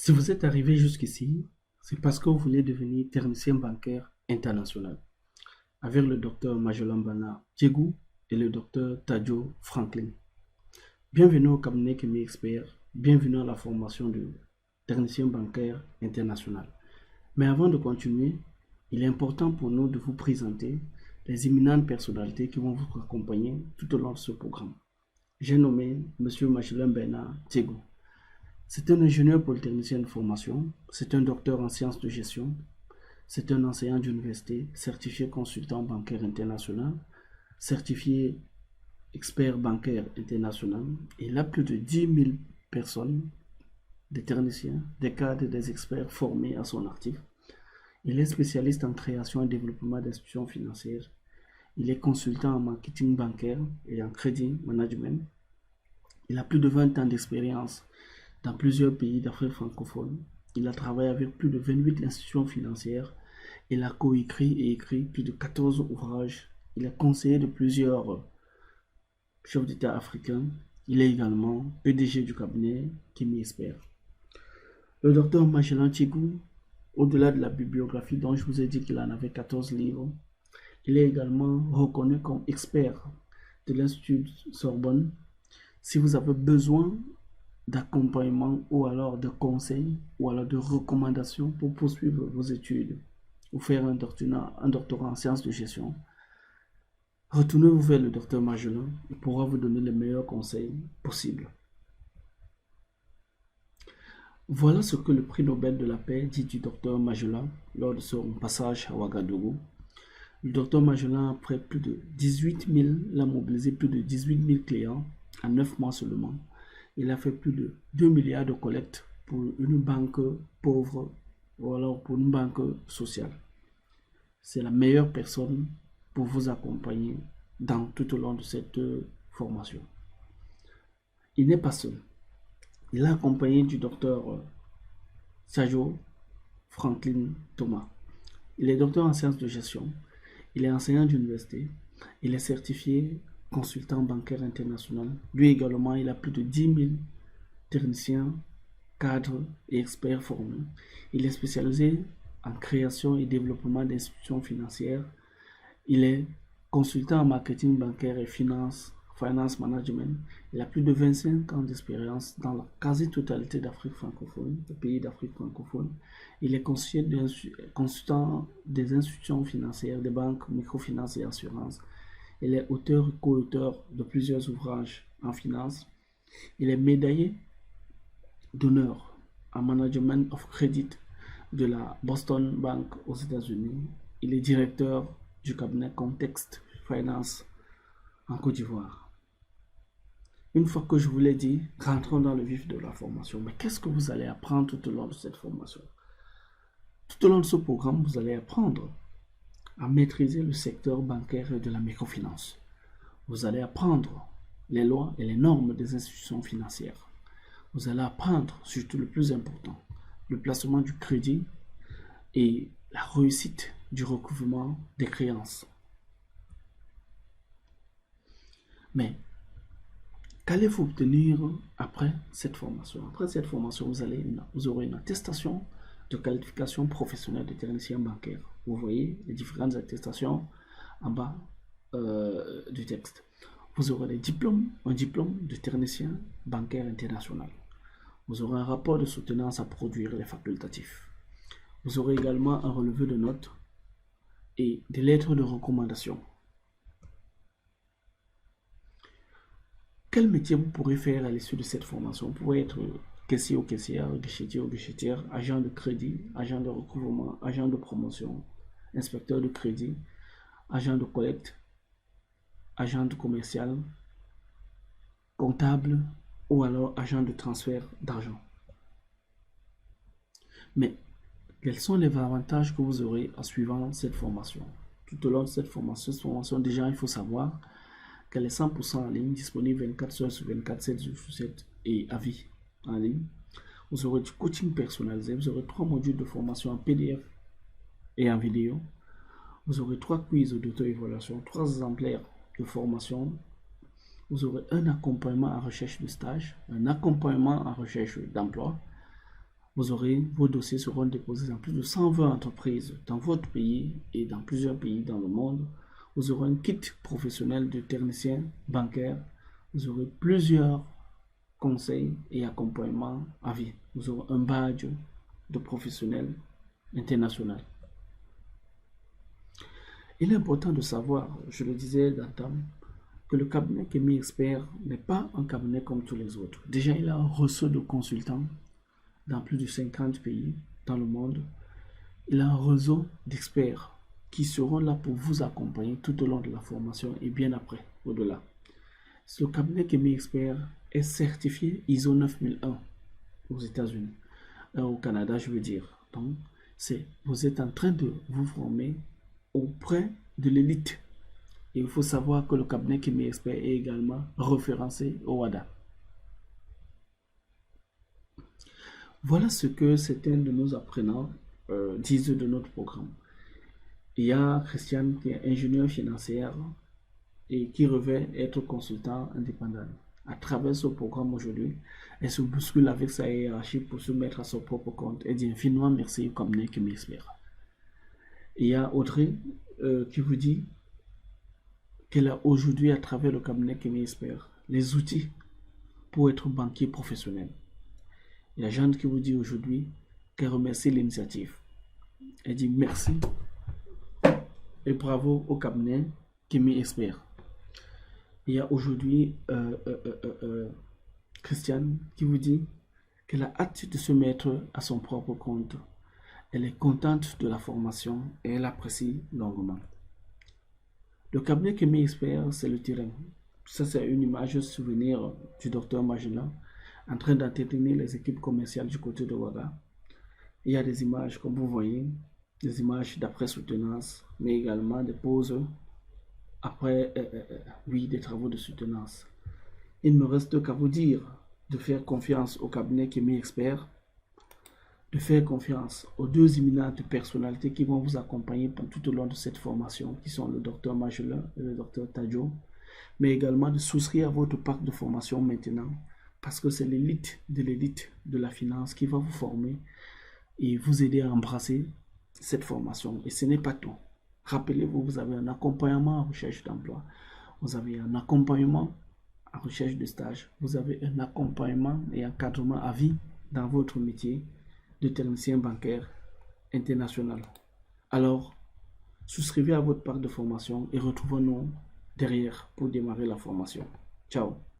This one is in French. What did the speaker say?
Si vous êtes arrivé jusqu'ici, c'est parce que vous voulez devenir technicien bancaire international avec le docteur Majolambana Diegou et le docteur Tadjo Franklin. Bienvenue au cabinet Kémi Expert, bienvenue à la formation de technicien bancaire international. Mais avant de continuer, il est important pour nous de vous présenter les éminentes personnalités qui vont vous accompagner tout au long de ce programme. J'ai nommé M. Majolambana Diegou. C'est un ingénieur polytechnicien de formation, c'est un docteur en sciences de gestion, c'est un enseignant d'université, certifié consultant bancaire international, certifié expert bancaire international. Il a plus de 10 000 personnes, des techniciens, des cadres et des experts formés à son actif. Il est spécialiste en création et développement d'institutions financières. Il est consultant en marketing bancaire et en crédit management. Il a plus de 20 ans d'expérience dans plusieurs pays d'Afrique francophone. Il a travaillé avec plus de 28 institutions financières. Il a coécrit et écrit plus de 14 ouvrages. Il est conseiller de plusieurs chefs d'État africains. Il est également PDG du cabinet Kémi Expert. Le docteur Magellan Diegou, au-delà de la bibliographie dont je vous ai dit qu'il en avait 14 livres, il est également reconnu comme expert de l'Institut Sorbonne. Si vous avez besoin d'accompagnement ou alors de conseils ou alors de recommandations pour poursuivre vos études ou faire un doctorat en sciences de gestion, retournez-vous vers le docteur Magellan. Il pourra vous donner les meilleurs conseils possibles. Voilà ce que le prix Nobel de la paix dit du docteur Magellan lors de son passage à Ouagadougou. Le docteur Magellan, après plus de 18 000, il a mobilisé plus de 18 000 clients en 9 mois seulement. Il a fait plus de 2 milliards de collectes pour une banque pauvre ou alors pour une banque sociale. C'est la meilleure personne pour vous accompagner tout au long de cette formation. Il n'est pas seul. Il est accompagné du docteur Sajo Franklin Thomas. Il est docteur en sciences de gestion. Il est enseignant d'université. Il est certifié consultant bancaire international. Lui également, il a plus de 10 000 techniciens, cadres et experts formés. Il est spécialisé en création et développement d'institutions financières. Il est consultant en marketing bancaire et finance management. Il a plus de 25 ans d'expérience dans la quasi-totalité d'Afrique francophone, des pays d'Afrique francophone. Il est consultant des institutions financières, des banques, microfinance et assurances. Il est auteur et co-auteur de plusieurs ouvrages en finance. Il est médaillé d'honneur en management of credit de la Boston Bank aux États-Unis. Il est directeur du cabinet Context Finance en Côte d'Ivoire. Une fois que je vous l'ai dit, rentrons dans le vif de la formation. Mais qu'est-ce que vous allez apprendre tout au long de cette formation? Tout au long de ce programme, vous allez apprendre à maîtriser le secteur bancaire et de la microfinance. Vous allez apprendre les lois et les normes des institutions financières. Vous allez apprendre, surtout le plus important, le placement du crédit et la réussite du recouvrement des créances. Mais qu'allez-vous obtenir après cette formation? Après cette formation, vous aurez une attestation de qualification professionnelle de technicien bancaire. Vous voyez les différentes attestations en bas du texte. Vous aurez un diplôme de technicien bancaire international. Vous aurez un rapport de soutenance à produire, les facultatifs. Vous aurez également un relevé de notes et des lettres de recommandation. Quel métier vous pourrez faire à l'issue de cette formation? Vous pourrez être caissier ou caissière, guichetier ou guichetière, agent de crédit, agent de recouvrement, agent de promotion, inspecteur de crédit, agent de collecte, agent de commercial, comptable ou alors agent de transfert d'argent. Mais quels sont les avantages que vous aurez en suivant cette formation? Tout au long de cette formation, déjà il faut savoir qu'elle est 100% en ligne, disponible 24 heures sur 24, 7 jours sur 7 et à vie en ligne. Vous aurez du coaching personnalisé, vous aurez 3 modules de formation en PDF et en vidéo. Vous aurez 3 quiz d'auto-évaluation, 3 exemplaires de formation. Vous aurez un accompagnement en recherche de stage, un accompagnement en recherche d'emploi. Vos dossiers seront déposés dans plus de 120 entreprises dans votre pays et dans plusieurs pays dans le monde. Vous aurez un kit professionnel de technicien bancaire. Vous aurez plusieurs conseils et accompagnements à vie. Vous aurez un badge de professionnel international. Il est important de savoir, je le disais d'antan, que le cabinet Kemi Expert n'est pas un cabinet comme tous les autres. Déjà, il a un réseau de consultants dans plus de 50 pays dans le monde. Il a un réseau d'experts qui seront là pour vous accompagner tout au long de la formation et bien après, au-delà. Le cabinet Kemi Expert est certifié ISO 9001 aux États-Unis, au Canada, je veux dire. Donc, vous êtes en train de vous former auprès de l'élite. Et il faut savoir que le cabinet Kemi Expert est également référencé au WADA. Voilà ce que certains de nos apprenants disent de notre programme. Il y a Christiane qui est ingénieure financière et qui revêt être consultant indépendant. À travers ce programme aujourd'hui, elle se bouscule avec sa hiérarchie pour se mettre à son propre compte. Elle dit infiniment merci au cabinet Kemi Expert. Il y a Audrey qui vous dit qu'elle a aujourd'hui à travers le cabinet Kemi Expert les outils pour être banquier professionnel. Il y a Jeanne qui vous dit aujourd'hui qu'elle remercie l'initiative. Elle dit merci et bravo au cabinet Kemi Expert. Il y a aujourd'hui Christiane qui vous dit qu'elle a hâte de se mettre à son propre compte. Elle est contente de la formation et elle apprécie longuement. Le cabinet Kemi Expert, c'est le terrain. Ça, c'est une image souvenir du docteur Magellan en train d'entretenir les équipes commerciales du côté de Ouaga. Il y a des images, comme vous voyez, des images d'après soutenance, mais également des pauses après, des travaux de soutenance. Il ne me reste qu'à vous dire de faire confiance au cabinet Kemi Expert, de faire confiance aux deux éminentes personnalités qui vont vous accompagner tout au long de cette formation, qui sont le docteur Magellan et le docteur Tadjo, mais également de souscrire à votre parc de formation maintenant, parce que c'est l'élite de la finance qui va vous former et vous aider à embrasser cette formation. Et ce n'est pas tout. Rappelez-vous, vous avez un accompagnement en recherche d'emploi, vous avez un accompagnement en recherche de stage, vous avez un accompagnement et encadrement à vie dans votre métier de technicien bancaire international. Alors, souscrivez à votre parc de formation et retrouvons-nous derrière pour démarrer la formation. Ciao.